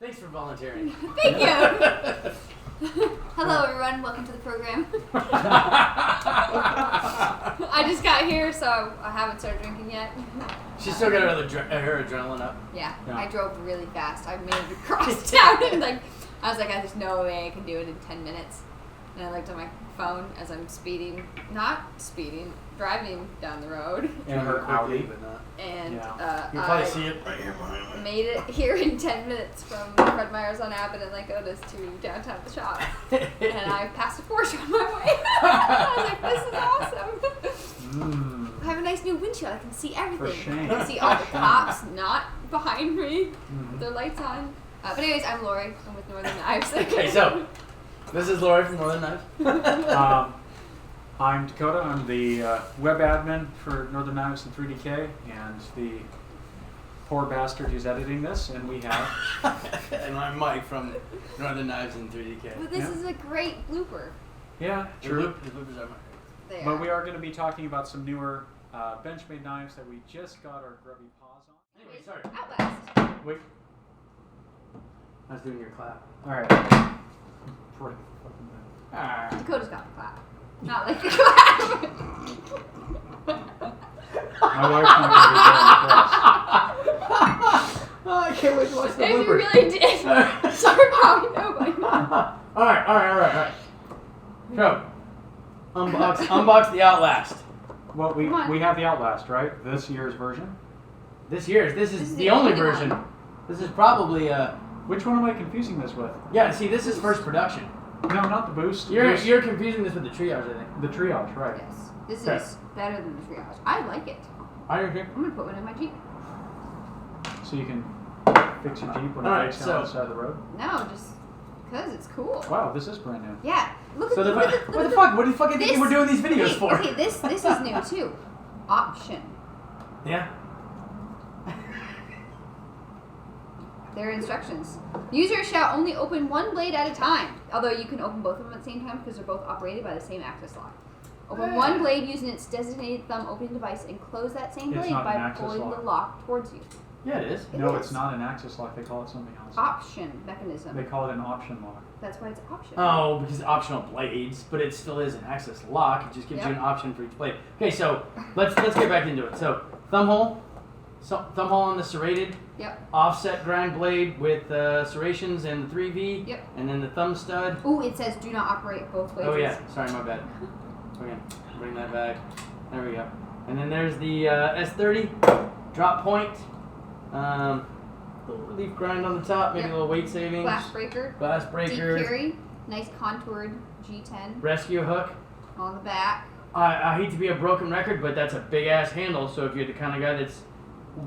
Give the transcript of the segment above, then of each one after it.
Thanks for volunteering. Thank you. Hello, everyone. Welcome to the program. I just got here, so I haven't started drinking yet. She's still got her adrenaline up. Yeah, Yeah. I drove really fast. I made it across town, and I was like, there's no way I can do it in 10 minutes. And I looked at my phone as I'm driving down the road. And her Audi. But not. And You probably see it right here. made it here in 10 minutes from Fred Meyer's on Abbott and Dakota's to downtown the shop. And I passed a Porsche on my way. I was like, this is awesome. I have a nice new windshield. I can see everything. For shame. I can see all the cops not behind me with their lights on. But anyways, I'm Lori. I'm with Northern Knives. Okay, so this is Lori from Northern Knives. I'm Dakota. I'm the web admin for Northern Knives and 3DK, and the poor bastard who's editing this. And we have. And I'm Mike from Northern Knives and 3DK. But this is a great blooper. Yeah, true. The bloopers are my favorite. But we are going to be talking about some newer Benchmade knives that we just got our grubby paws on. Anyway, sorry. Outlast. Wait. I was doing your clap. All right. Dakota's got the clap. Not like the clap. My wife's not going to be doing Oh, I can't wait to watch the If you bloopers. really did. Sorry, probably nobody. All right. So, unbox the Outlast. Well, we have the Outlast, right? This year's version. This is the only version. This is probably Which one am I confusing this with? yeah. See, this is first production. No, not the Boost. You're confusing this with the triage, I think. The Triage, right? Yes. This Okay. is better than the triage. I like it. I agree. I'm going to put one in my Jeep. So you can fix your Jeep when All it right, breaks down so- on the side of the road. No, just because it's cool. Wow, this is brand new. Yeah. Look So at what the fuck? What do you fucking think this- we're doing these videos for? Okay, this is new too. Option. Yeah. There are instructions. Users shall only open one blade at a time, although you can open both of them at the same time because they're both operated by the same access lock. Open one blade using its designated thumb opening device and close that same It's blade not an by access pulling lock. the lock towards you. Yeah, it is. It No, is. it's not an access lock. They call it something else. Option mechanism. They call it an option lock. That's why it's option. Oh, because optional blades, but it still is an access lock. It just gives you an option for each blade. Okay, so let's get back into it. So thumb hole on the serrated. Yep. Offset grind blade with serrations and the 3V. Yep. And then the thumb stud. Ooh, it says do not operate both ways. Oh yeah, sorry, my bad. Okay, bring that back. There we go. And then there's the S30 drop point. Little relief grind on the top, maybe a little weight savings. Glass breaker. Deep carry. Nice contoured G10 Rescue hook. on the back. I hate to be a broken record, but that's a big ass handle. So if you're the kind of guy that's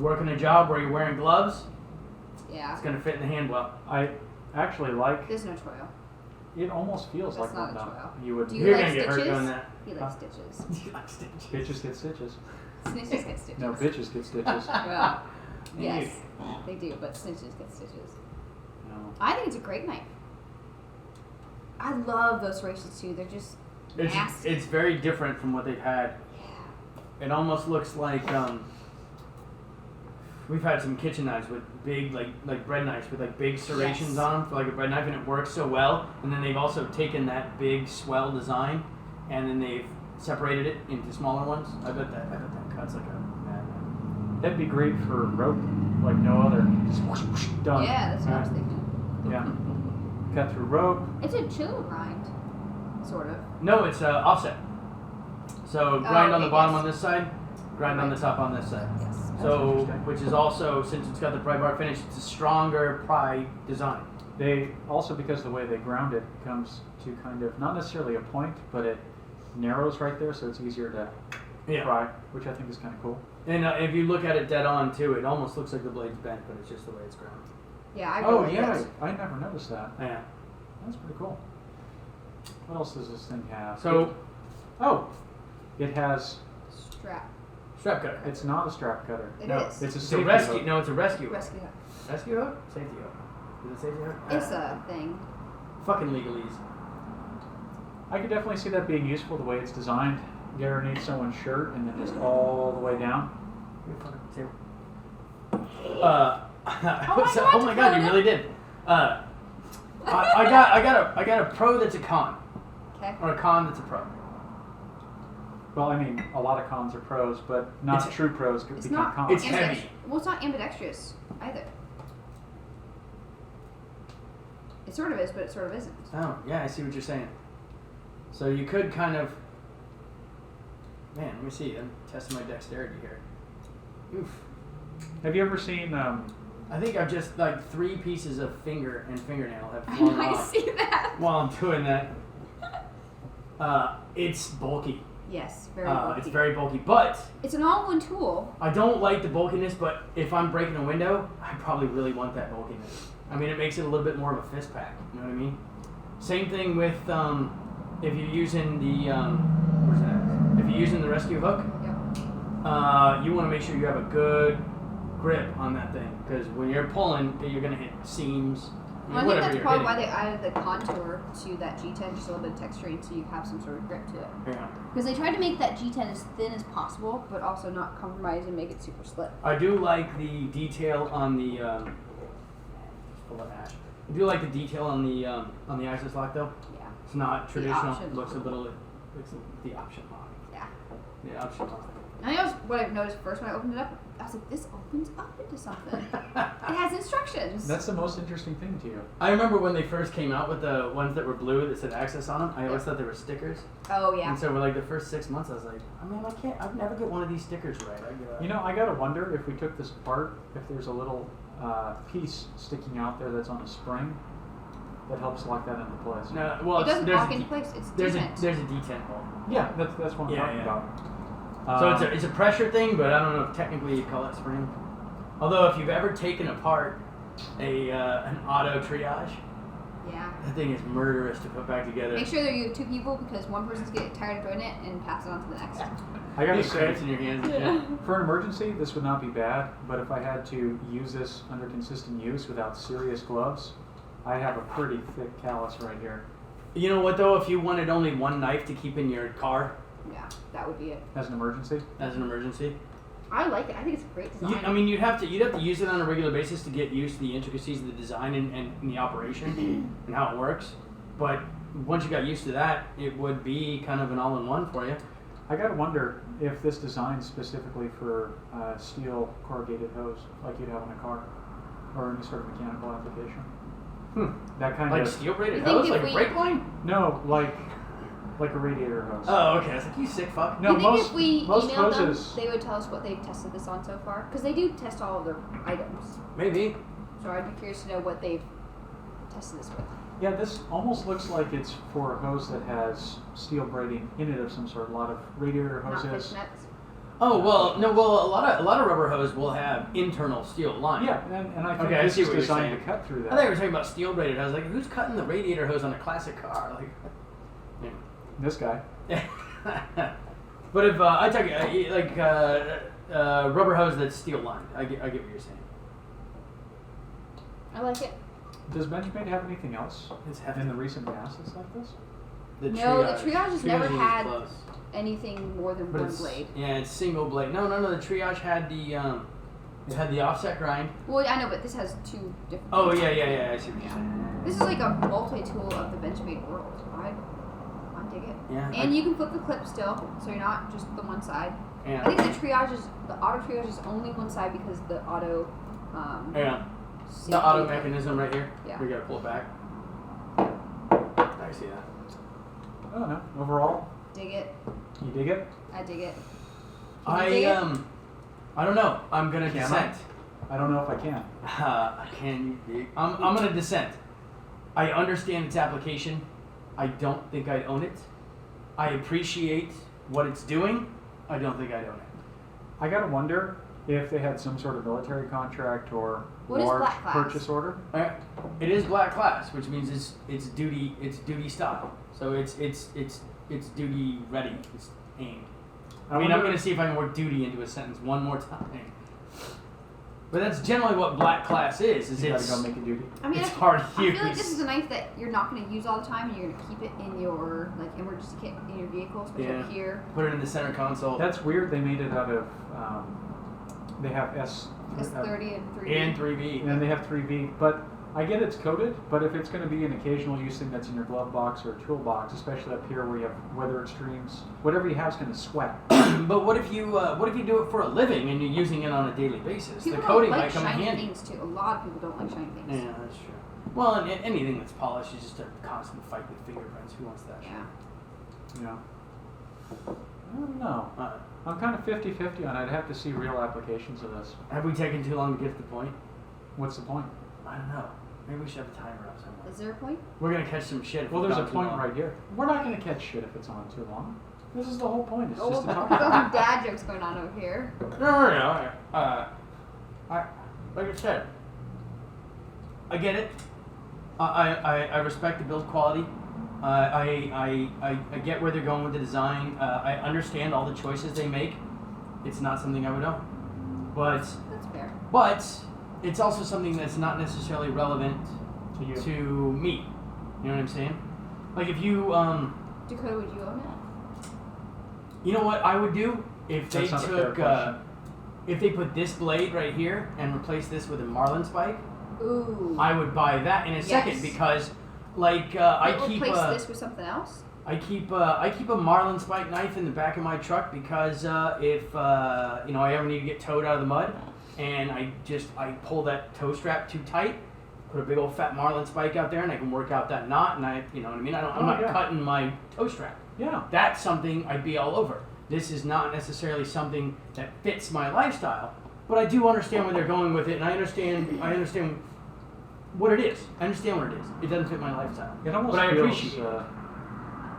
working a job where you're wearing gloves, Yeah. it's gonna fit in the hand well. I actually like. There's no toil. It almost feels That's like not one a now. trial. You would. Do you You're like gonna get hurt stitches? doing that. He likes stitches. You like stitches. Bitches get stitches. Snitches get stitches. No, bitches get stitches. Well, yes, they do, but snitches get stitches. No. I think it's a great knife. I love those serrations too. They're just nasty. It's very different from what they've had. Yeah. It almost looks like we've had some kitchen knives with big like bread knives with like big serrations on them for like a bread knife, and it works so well. And then they've also taken that big swell design, and then they've separated it into smaller ones. I bet that cuts like a madman. That'd be great for rope, like no other. Just whoosh, whoosh, done. Yeah, that's what I was thinking. Yeah. Cut through rope. It's a chill grind, sort of. No, it's offset. So grind on the okay, bottom yes. on this side, grind on the top on this side. Yes. So, interesting. which is also, since it's got the pry bar finish, it's a stronger pry design. They also, because of the way they ground it, comes to kind of not necessarily a point, but it narrows right there, so it's easier to pry, which I think is kind of cool. And if you look at it dead on too, it almost looks like the blade's bent, but it's just the way it's ground. Yeah, I really like yeah, it. I never noticed that. Yeah. That's pretty cool. What else does this thing have? So, It has. Strap. strap cutter. It's not a strap cutter. It no, is. It's a It's a safety rescue. hook. No, it's a rescue. Rescue hook. Rescue hook? Safety hook. Is it safety hook? It's a thing. Fucking legalese. I could definitely see that being useful the way it's designed. Get underneath someone's shirt and then just all the way down. Oh my god, you really did. I got a pro that's a con, Okay. or a con that's a pro. Well, I mean, a lot of cons are pros, but not true pros It's become not. cons. It's heavy. Well, it's not ambidextrous either. It sort of is, but it sort of isn't. Oh, yeah, I see what you're saying. So you could kind of... Man, let me see. I'm testing my dexterity here. Oof. Have you ever seen? I think I've just, like, 3 pieces of finger and fingernail have flown I off see that. while I'm doing that. It's bulky. Yes, very bulky. It's very bulky, but... It's an all-in-one tool. I don't like the bulkiness, but if I'm breaking a window, I probably really want that bulkiness. I mean, it makes it a little bit more of a fist pack. You know what I mean? Same thing with if you're using the where's that? If you're using the rescue hook, Yep. you want to make sure you have a good grip on that thing, because when you're pulling, you're gonna hit seams. Well, I think whatever that's you're probably hitting. why they added the contour to that G10, just a little bit of texturing, so you have some sort of grip to it. Yeah. Because they tried to make that G10 as thin as possible, but also not compromise and make it super slick. I do like the detail on the. Full of ash. I do like the detail on the access lock though. Yeah. It's not traditional. option Looks a lock. little. It's the option lock. Yeah. The option lock. I know what I noticed first when I opened it up. I was like, this opens up into something. It has instructions. That's the most interesting thing to you. I remember when they first came out with the ones that were blue that said access on them. I always thought they were stickers. Oh yeah. And so for like the first 6 months, I was like, I mean, I'd never get one of these stickers right. You know, I gotta wonder if we took this apart, if there's a little piece sticking out there that's on a spring that helps lock that into place. No, well, It doesn't there's lock a into place. It's there's detent. there's a detent hole. Yeah, that's what I'm Yeah, talking yeah. about. So it's a pressure thing, but I don't know if technically you'd call it spring. Although if you've ever taken apart an auto triage, Yeah. that thing is murderous to put back together. Make sure that you have 2 people because one person's getting tired of doing it and pass it on to the next. I gotta Get say, cramps in your hands and shit. for an emergency, this would not be bad, but if I had to use this under consistent use without serious gloves, I have a pretty thick callus right here. You know what though? If you wanted only one knife to keep in your car Yeah, that would be it. As an emergency? as an emergency, I like it. I think it's a great design. I mean, you'd have to use it on a regular basis to get used to the intricacies of the design and the operation and how it works. But once you got used to that, it would be kind of an all-in-one for you. I gotta wonder if this designed specifically for steel corrugated hose, like you'd have in a car, or any sort of mechanical application. That kind Like of steel braided You think hose, if like a we- brake line. no, like a radiator hose. Oh, okay. I was like, you sick fuck. No, you think most- if we most emailed hoses- them, they would tell us what they've tested this on so far? Because they do test all of their items. Maybe. So I'd be curious to know what they've tested this with. Yeah, this almost looks like it's for a hose that has steel braiding in it of some sort. A lot of radiator Not hoses. fishnets. Oh well, no. Well, a lot of rubber hose will have internal steel line. Yeah, and I think Okay, I this see is what you're designed saying. to cut through I that. thought you were talking about steel braided. I was like, who's cutting the radiator hose on a classic car? Like, This guy. but if I talk rubber hose that's steel lined, I get what you're saying. I like it. Does Benchmade have anything else It's hefty. in the recent past that's like this? The No, the triage has never is had close. anything more than But one it's, blade. yeah, it's single blade. No. The triage had the it had the offset grind. Well, I know, but this has 2 different. Oh things. yeah. I see what you're saying. This is like a multi-tool of the Benchmade world. I dig it. Yeah. And you can flip the clip still, so you're not just the one side. Yeah. I think the auto triage is only one side because the auto. Yeah. safety The auto part. mechanism right here. Yeah. We gotta pull it back. I see that. I don't know. Overall, Dig it. you dig it? I dig it. Can you dig it? I don't know. I'm gonna Can I? dissent. I don't know if I can. Can you dig? I'm gonna dissent. I understand its application. I don't think I'd own it. I appreciate what it's doing. I don't think I'd own it. I gotta wonder if they had some sort of military contract or What is large black class? purchase order. It is black class, which means it's duty style. So it's duty ready. It's aimed. I mean, I'm wonder- going to see if I can work duty into a sentence one more time. But that's generally what black class is. You gotta It's go make a duty. I mean, it's I hard feel use. like this is a knife that you're not going to use all the time, and you're going to keep it in your emergency kit in your vehicle, especially Yeah. up here. Put it in the center console. That's weird. They made it out of. They have S30 and 3D. and 3B. and they have 3V, but I get it's coated, but if it's going to be an occasional use thing that's in your glove box or toolbox, especially up here where you have weather extremes, whatever you have is going to sweat. But what if you do it for a living and you're using it on a daily basis? People the coating don't might like come in shiny handy. things too. A lot of people don't like shiny things. Yeah, that's true. Well, and anything that's polished is just a constant fight with fingerprints. Who wants that? Yeah. Yeah. I don't know. I'm kind of 50-50 on it. I'd have to see real applications of this. Have we taken too long to get to the point? What's the point? I don't know. Maybe we should have a timer up somewhere. Is there a point? We're gonna catch some shit. If Well, we've there's a gone too point long. right here. We're not going to catch shit if it's on too long. This is the whole point. It's Oh, just to we've talk got about some dad jokes going on over here. No. Like I said, I get it. I respect the build quality. I get where they're going with the design. I understand all the choices they make. It's not something I would own, but That's fair. it's also something that's not necessarily relevant to you. to me. You know what I'm saying? Like if you Dakota, would you own it? you know what I would do if they That's not a fair took question. if they put this blade right here and replaced this with a marlin spike. Ooh. I would buy that in a second Yes. because, like, I keep replace this with something else? I keep a marlin spike knife in the back of my truck because if you know I ever need to get towed out of the mud, and I pull that tow strap too tight, put a big old fat marlin spike out there, and I can work out that knot, and you know what I mean. I'm not cutting my tow strap. Yeah. That's something I'd be all over. This is not necessarily something that fits my lifestyle, but I do understand where they're going with it, and I understand what it is. I understand what it is. It doesn't fit my lifestyle. It almost but I feels, appreciate it.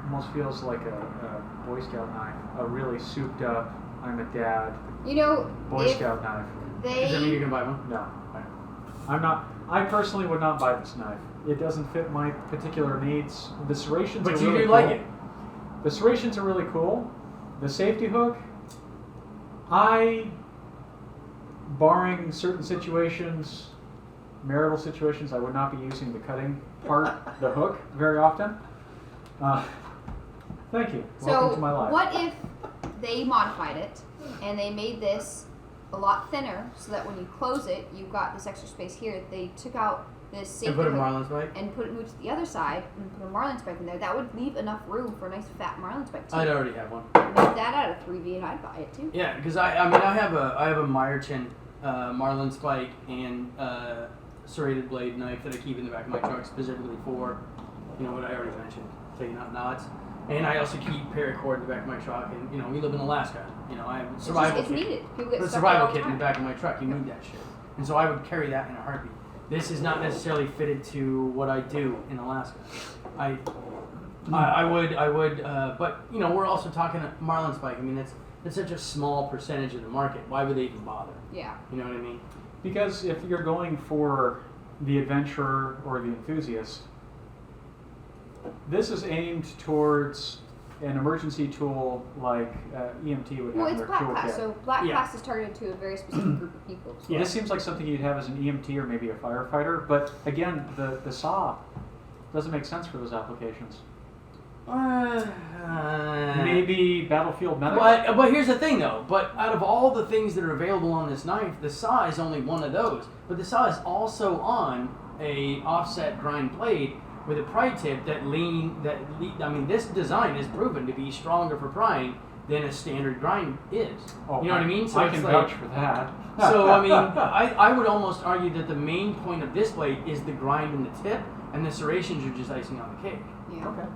almost feels like a Boy Scout knife. A really souped up, I'm a dad, You know, Boy if Scout knife. Does that mean you're they... gonna buy one? No. I'm not. I personally would not buy this knife. It doesn't fit my particular needs. The serrations But are you really do cool. like it. The serrations are really cool. The safety hook, barring certain situations, marital situations, I would not be using the cutting part, the hook, very often. Thank you. Welcome So, to my life. what if they modified it and they made this a lot thinner so that when you close it, you've got this extra space here. They took out this safety And put a hook marlin spike? and moved to the other side and put a marlin spike in there. That would leave enough room for a nice fat marlin spike too. I'd already have one. Make that out of 3V and I'd buy it too. Yeah, because I have a Meyerton marlin spike and serrated blade knife that I keep in the back of my truck specifically for, you know, what I already mentioned, taking out knots. And I also keep paracord in the back of my truck, and you know, we live in Alaska. You know, I have a survival It's kit. needed. People get Put a stuck survival all the kit in the time. back of my truck. You need that shit. And so I would carry that in a heartbeat. This is not necessarily fitted to what I do in Alaska. I would, but you know, we're also talking a marlin spike. I mean, that's such a small percentage of the market. Why would they even bother? Yeah. You know what I mean? Because if you're going for the adventurer or the enthusiast, this is aimed towards an emergency tool like EMT would have Well, in it's their black toolkit. class, so black Yeah. class is targeted to a very specific group of people. So This seems like something you'd have as an EMT or maybe a firefighter, but again, the saw doesn't make sense for those applications. Maybe battlefield medic. But here's the thing though. But out of all the things that are available on this knife, the saw is only one of those. But the saw is also on a offset grind blade with a pry tip I mean, this design is proven to be stronger for prying than a standard grind is. Oh, you know what I mean? So I it's can like, vouch for that. So I mean, I would almost argue that the main point of this blade is the grind and the tip, and the serrations are just icing on the cake. yeah. Okay.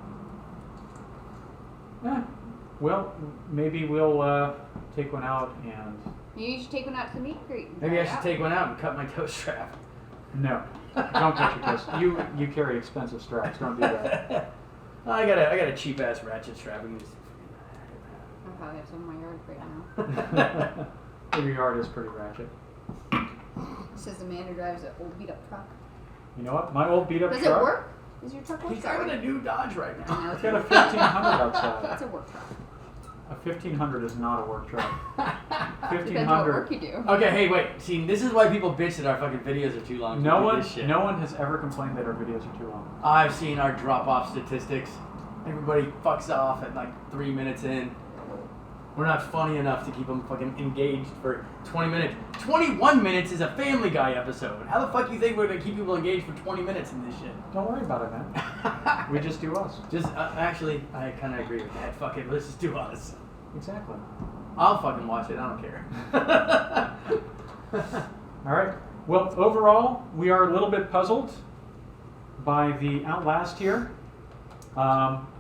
Yeah. Well, maybe we'll take one out and. You should take one out to the meet and greet. and Maybe try I it should out. take one out and cut my toe strap. No. Don't touch your toes. You carry expensive straps. Don't do that. I got a cheap ass ratchet strap. We can just I probably have some in my yard right now. Your yard is pretty ratchet. Says the man who drives an old beat up truck. You know what? My old beat up Does truck. it work? Is your truck work? He's driving a new Dodge right now. No, It's got a 1500 it's outside. a work truck. A 1500 is not a work truck. Depends on what work 1500. you do. Okay, hey, wait. See, this is why people bitch that our fucking videos are too long. No We do one, this shit. no one has ever complained that our videos are too long. I've seen our drop-off statistics. Everybody fucks off at like 3 minutes in. We're not funny enough to keep them fucking engaged for 20 minutes. 21 minutes is a Family Guy episode. How the fuck you think we're gonna keep people engaged for 20 minutes in this shit? Don't worry about it, man. We just do us. Just actually, I kind of agree with that. Fuck it, let's just do us. Exactly. I'll fucking watch it. I don't care. All right. Well, overall, we are a little bit puzzled by the Outlast here.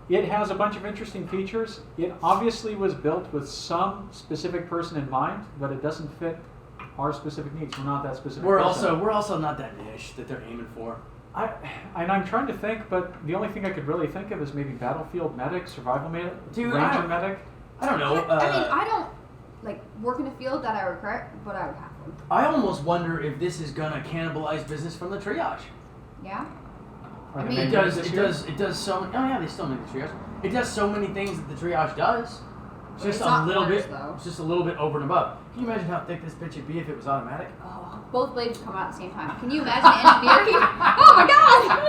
It has a bunch of interesting features. It obviously was built with some specific person in mind, but it doesn't fit our specific needs. We're not that specific. We're person. also not that niche that they're aiming for. I'm trying to think, but the only thing I could really think of is maybe battlefield medic, survival medic, Dude, ranger medic. I don't know. I mean, I don't like work in a field that I regret, but I would have one. I almost wonder if this is gonna cannibalize business from the triage. Yeah. Are I they mean, making this year? It does so many. Oh yeah, they still make the triage. It does so many things that the triage does. It's But just it's a not little orders, bit. though. It's just a little bit over and above. Can you imagine how thick this bitch would be if it was automatic? Oh, both blades come out at the same time. Can you imagine engineering? Oh my god!